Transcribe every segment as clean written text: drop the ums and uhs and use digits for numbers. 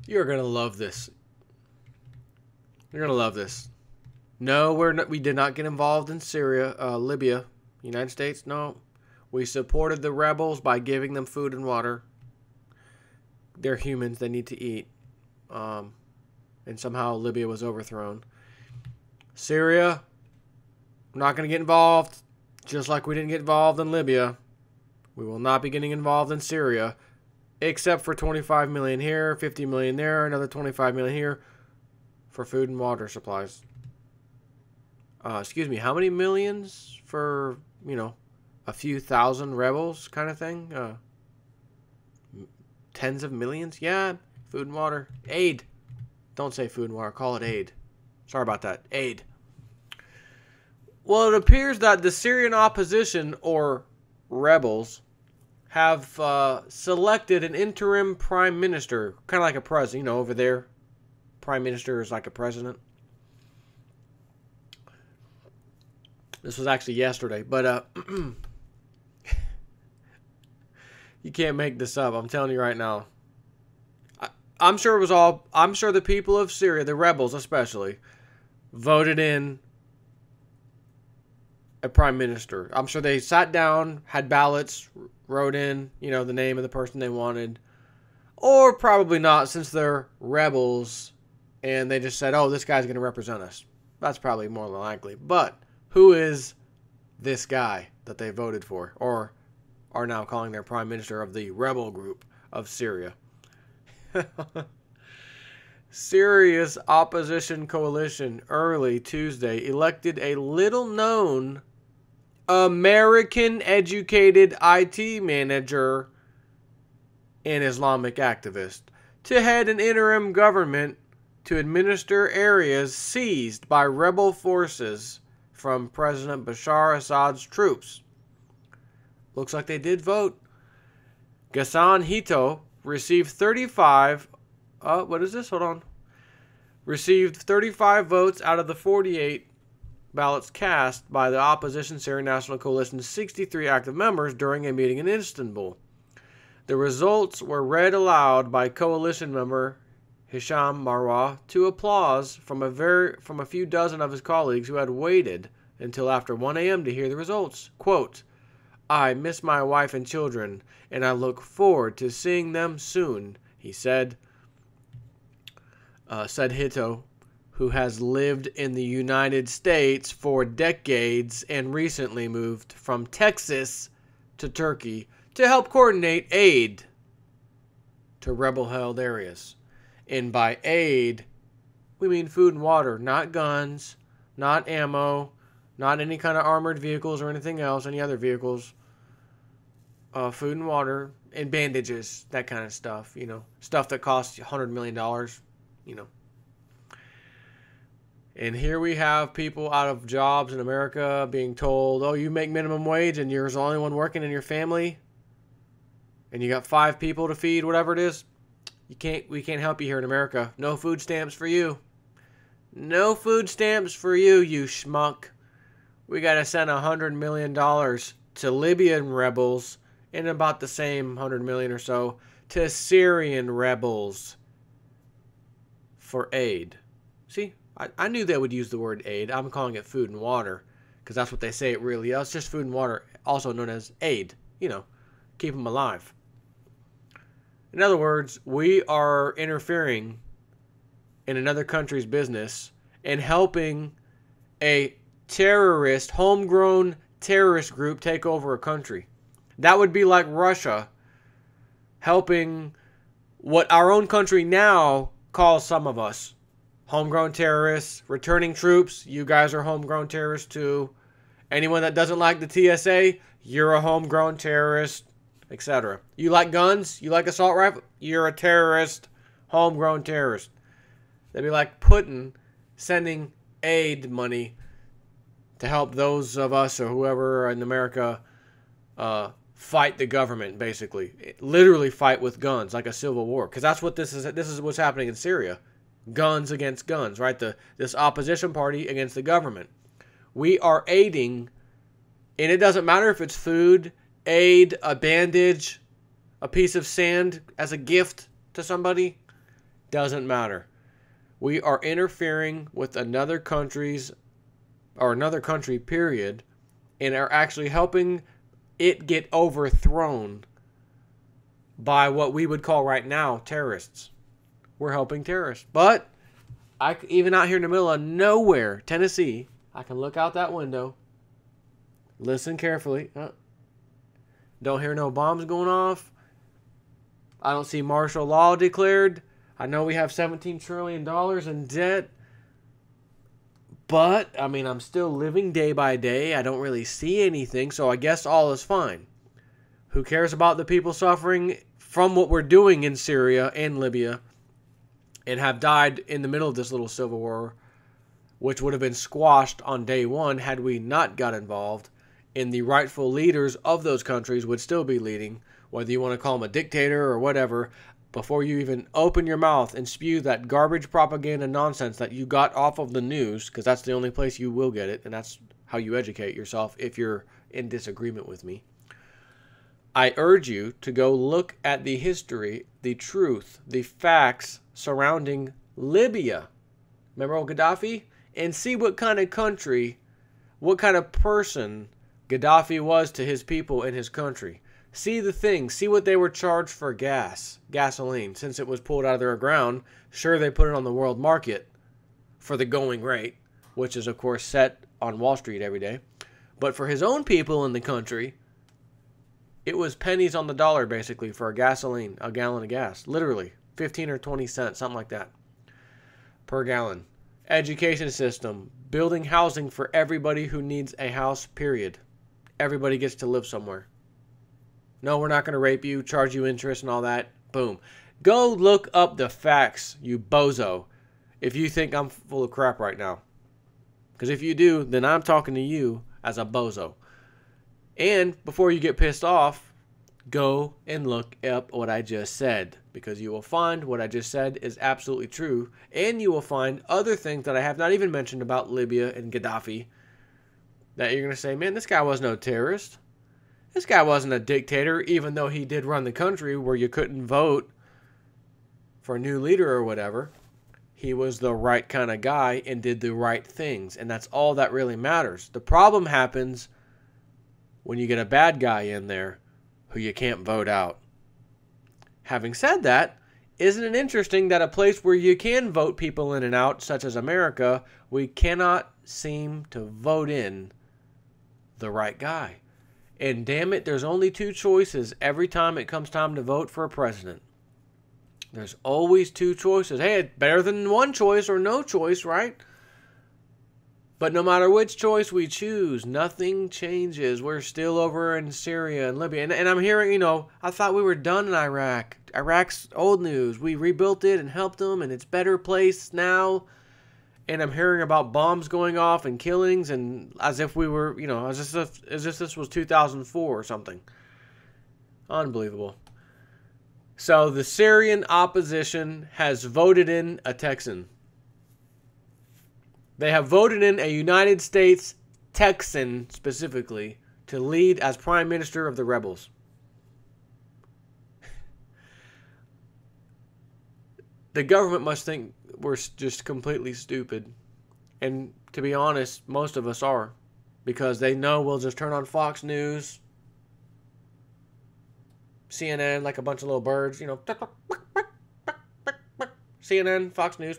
You're going to love this. You're going to love this. No, we did not get involved in Syria, Libya, United States. No. We supported the rebels by giving them food and water. They're humans. They need to eat. And somehow Libya was overthrown. Syria, we're not going to get involved. Just like we didn't get involved in Libya. We will not be getting involved in Syria. Except for 25 million here, 50 million there, another 25 million here. For food and water supplies. Excuse me, how many millions for, you know, a few thousand rebels kind of thing? Tens of millions? Yeah, food and water. Aid. Don't say food and water, call it aid. Sorry about that. Aid. Well, it appears that the Syrian opposition, or rebels, have selected an interim prime minister, kind of like a president, you know, over there. Prime minister is like a president. This was actually yesterday, but you can't make this up. I'm telling you right now. I'm sure it was all. I'm sure the people of Syria, the rebels especially, voted in a prime minister. I'm sure they sat down, had ballots, wrote in, you know, the name of the person they wanted, or probably not, since they're rebels, and they just said, "Oh, this guy's going to represent us." That's probably more than likely. But who is this guy that they voted for, or are now calling their prime minister of the rebel group of Syria? Syria's opposition coalition early Tuesday elected a little-known American-educated IT manager and Islamic activist to head an interim government to administer areas seized by rebel forces from President Bashar Assad's troops. Looks like they did vote. Ghassan Hito received 35... what is this? Hold on. Received 35 votes out of the 48 ballots cast by the opposition Syrian National Coalition's 63 active members during a meeting in Istanbul. The results were read aloud by coalition member Hisham Marwa to applause from a few dozen of his colleagues who had waited until after 1 a.m. to hear the results. Quote, "I miss my wife and children, and I look forward to seeing them soon," he said. Said Hito, who has lived in the United States for decades and recently moved from Texas to Turkey to help coordinate aid to rebel-held areas. And by aid, we mean food and water, not guns, not ammo, not any kind of armored vehicles or anything else, any other vehicles. Food and water and bandages, that kind of stuff, you know, stuff that costs $100 million, you know. And here we have people out of jobs in America being told, oh, you make minimum wage and you're the only one working in your family and you got 5 people to feed, whatever it is. We can't help you here in America. No food stamps for you. No food stamps for you, you schmuck. We got to send $100 million to Libyan rebels and about the same 100 million or so to Syrian rebels for aid. See, I knew they would use the word aid. I'm calling it food and water because that's what they say it really is. It's just food and water, also known as aid. You know, keep them alive. In other words, we are interfering in another country's business and helping a terrorist, homegrown terrorist group take over a country. That would be like Russia helping what our own country now calls some of us homegrown terrorists, returning troops. You guys are homegrown terrorists too. Anyone that doesn't like the TSA, you're a homegrown terrorist, etc. You like guns? You like assault rifle? You're a terrorist, homegrown terrorist. They'd be like Putin sending aid money to help those of us or whoever in America fight the government, basically. Literally fight with guns, like a civil war. Because that's what this is. This is what's happening in Syria. Guns against guns, right? This opposition party against the government. We are aiding, and it doesn't matter if it's food, aid, a bandage, a piece of sand as a gift. to somebody, doesn't matter. We are interfering with another country, period, and are actually helping it get overthrown by what we would call right now terrorists. We're helping terrorists. But even out here in the middle of nowhere, Tennessee, I can look out that window, listen carefully. Don't hear no bombs going off. I don't see martial law declared. I know we have $17 trillion in debt. But, I mean, I'm still living day by day. I don't really see anything, so I guess all is fine. Who cares about the people suffering from what we're doing in Syria and Libya and have died in the middle of this little civil war, which would have been squashed on day one had we not got involved, and the rightful leaders of those countries would still be leading, whether you want to call them a dictator or whatever. Before you even open your mouth and spew that garbage propaganda nonsense that you got off of the news, because that's the only place you will get it, and that's how you educate yourself if you're in disagreement with me. I urge you to go look at the history, the truth, the facts surrounding Libya. Remember old Gaddafi? And see what kind of country, what kind of person Gaddafi was to his people in his country. See the things. See what they were charged for gasoline, since it was pulled out of their ground. Sure, they put it on the world market for the going rate, which is, of course, set on Wall Street every day. But for his own people in the country, it was pennies on the dollar, basically, for a gallon of gas. Literally, 15 or 20 cents, something like that, per gallon. Education system, building housing for everybody who needs a house, period. Everybody gets to live somewhere. No, we're not going to rape you, charge you interest and all that. Boom. Go look up the facts, you bozo, if you think I'm full of crap right now. Because if you do, then I'm talking to you as a bozo. And before you get pissed off, go and look up what I just said. Because you will find what I just said is absolutely true. And you will find other things that I have not even mentioned about Libya and Gaddafi that you're going to say, man, this guy was no terrorist. This guy wasn't a dictator, even though he did run the country where you couldn't vote for a new leader or whatever. He was the right kind of guy and did the right things. And that's all that really matters. The problem happens when you get a bad guy in there who you can't vote out. Having said that, isn't it interesting that a place where you can vote people in and out, such as America, we cannot seem to vote in the right guy? And damn it, there's only two choices every time it comes time to vote for a president. There's always two choices. Hey, it's better than one choice or no choice, right? But no matter which choice we choose, nothing changes. We're still over in Syria and Libya. And I'm hearing, I thought we were done in Iraq. Iraq's old news. We rebuilt it and helped them, and it's a better place now. And I'm hearing about bombs going off and killings, and as if we were, as if this was 2004 or something. Unbelievable. So the Syrian opposition has voted in a Texan. They have voted in a United States Texan, specifically, to lead as Prime Minister of the rebels. The government must think we're just completely stupid. And to be honest, most of us are. Because they know we'll just turn on Fox News, CNN, like a bunch of little birds, CNN, Fox News.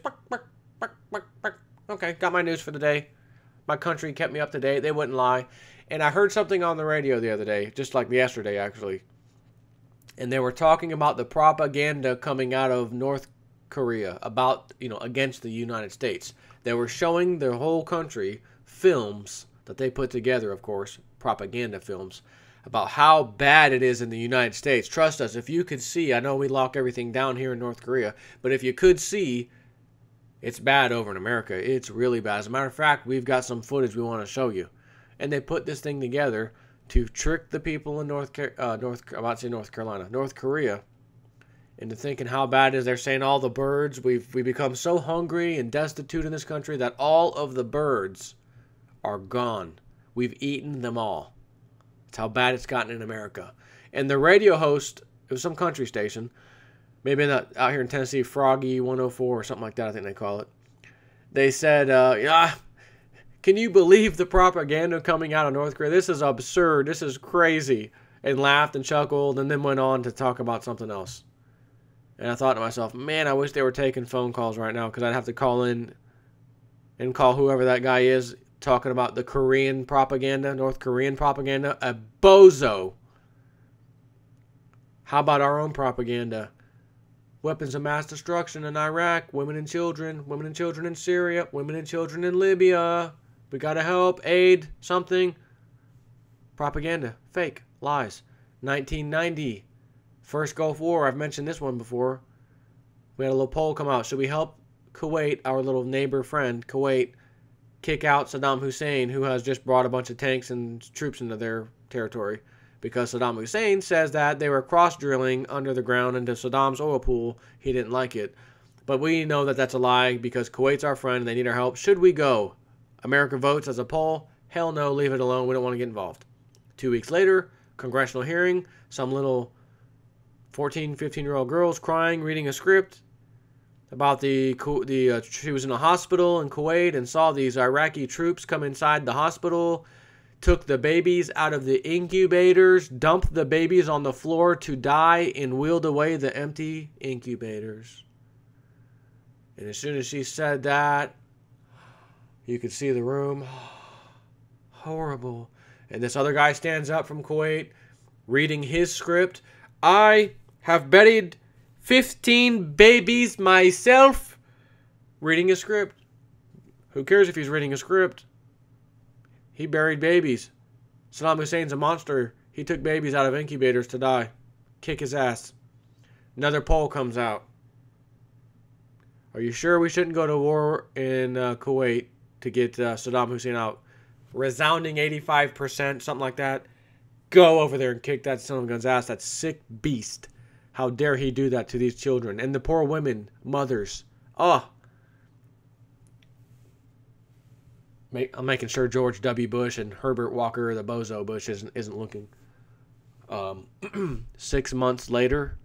Okay, got my news for the day. My country kept me up to date. They wouldn't lie. And I heard something on the radio the other day, just like yesterday, actually. And they were talking about the propaganda coming out of North Korea about, against the United States. They were showing their whole country films that they put together, of course, propaganda films, about how bad it is in the United States. Trust us, if you could see, I know we lock everything down here in North Korea, but if you could see, it's bad over in America. It's really bad. As a matter of fact, we've got some footage we want to show you. And they put this thing together to trick the people in North Korea into thinking how bad it is. They're saying all the birds, we become so hungry and destitute in this country that all of the birds are gone. We've eaten them all. That's how bad it's gotten in America. And the radio host, it was some country station, maybe not out here in Tennessee, Froggy 104 or something like that, I think they call it. They said, yeah, can you believe the propaganda coming out of North Korea? This is absurd. This is crazy. And laughed and chuckled and then went on to talk about something else. And I thought to myself, man, I wish they were taking phone calls right now, because I'd have to call in and call whoever that guy is talking about the Korean propaganda, North Korean propaganda, a bozo. How about our own propaganda? Weapons of mass destruction in Iraq, women and children in Syria, women and children in Libya. We gotta help, aid, something. Propaganda, fake, lies. 1990, first Gulf War. I've mentioned this one before. We had a little poll come out. Should we help Kuwait, our little neighbor friend, Kuwait, kick out Saddam Hussein, who has just brought a bunch of tanks and troops into their territory? Because Saddam Hussein says that they were cross-drilling under the ground into Saddam's oil pool. He didn't like it. But we know that that's a lie, because Kuwait's our friend and they need our help. Should we go? America votes as a poll. Hell no, leave it alone. We don't want to get involved. 2 weeks later, congressional hearing. Some little 14, 15-year-old girls crying, reading a script about she was in a hospital in Kuwait and saw these Iraqi troops come inside the hospital, took the babies out of the incubators, dumped the babies on the floor to die, and wheeled away the empty incubators. And as soon as she said that, you could see the room. Horrible. And this other guy stands up from Kuwait, reading his script. I have buried 15 babies myself. Reading a script. Who cares if he's reading a script? He buried babies. Saddam Hussein's a monster. He took babies out of incubators to die. Kick his ass. Another poll comes out. Are you sure we shouldn't go to war in Kuwait to get Saddam Hussein out? Resounding 85%, something like that. Go over there and kick that son of a gun's ass. That sick beast. How dare he do that to these children and the poor women, mothers. Oh. I'm making sure George W. Bush and Herbert Walker, the bozo Bush, isn't looking. 6 months later,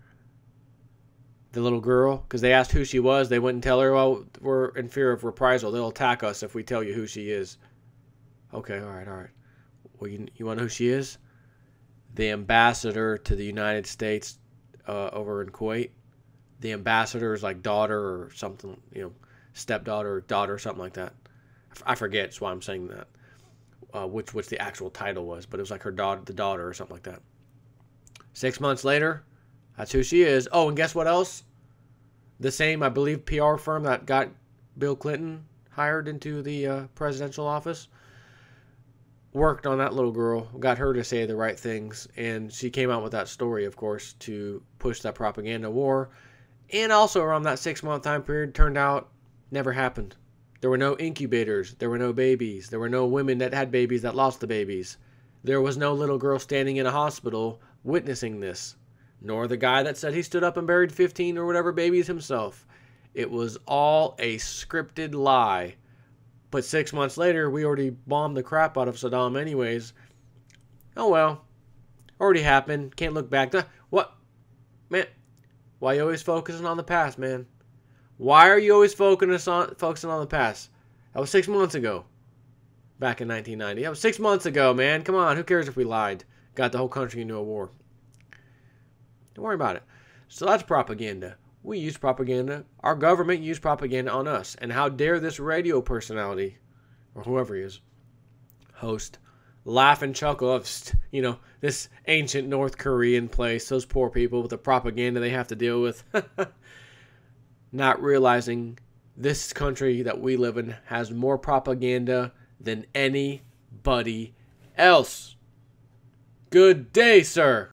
the little girl, because they asked who she was, they wouldn't tell her. Well, we're in fear of reprisal. They'll attack us if we tell you who she is. Okay, all right. Well, you want to know who she is? The ambassador to the United States over in Kuwait. The ambassador's like daughter or something, stepdaughter or daughter or something like that. I forget, that's why I'm saying that. Which the actual title was, but it was like her daughter, the daughter or something like that. 6 months later, that's who she is. Oh, and guess what else? The same, I believe, PR firm that got Bill Clinton hired into the presidential office worked on that little girl, got her to say the right things, and she came out with that story, of course, to push that propaganda war. And also around that 6 month time period, turned out never happened. There were no incubators. There were no babies. There were no women that had babies that lost the babies. There was no little girl standing in a hospital witnessing this, nor the guy that said he stood up and buried 15 or whatever babies himself. It was all a scripted lie. But 6 months later, we already bombed the crap out of Saddam anyways. Oh well. Already happened. Can't look back. What? Man, why are you always focusing on the past, man? Why are you always focusing on the past? That was 6 months ago. Back in 1990. That was 6 months ago, man. Come on, who cares if we lied? Got the whole country into a war. Don't worry about it. So that's propaganda. We use propaganda. Our government used propaganda on us. And how dare this radio personality, or whoever he is, host, laugh and chuckle of, this ancient North Korean place, those poor people with the propaganda they have to deal with. Not realizing this country that we live in has more propaganda than anybody else. Good day, sir.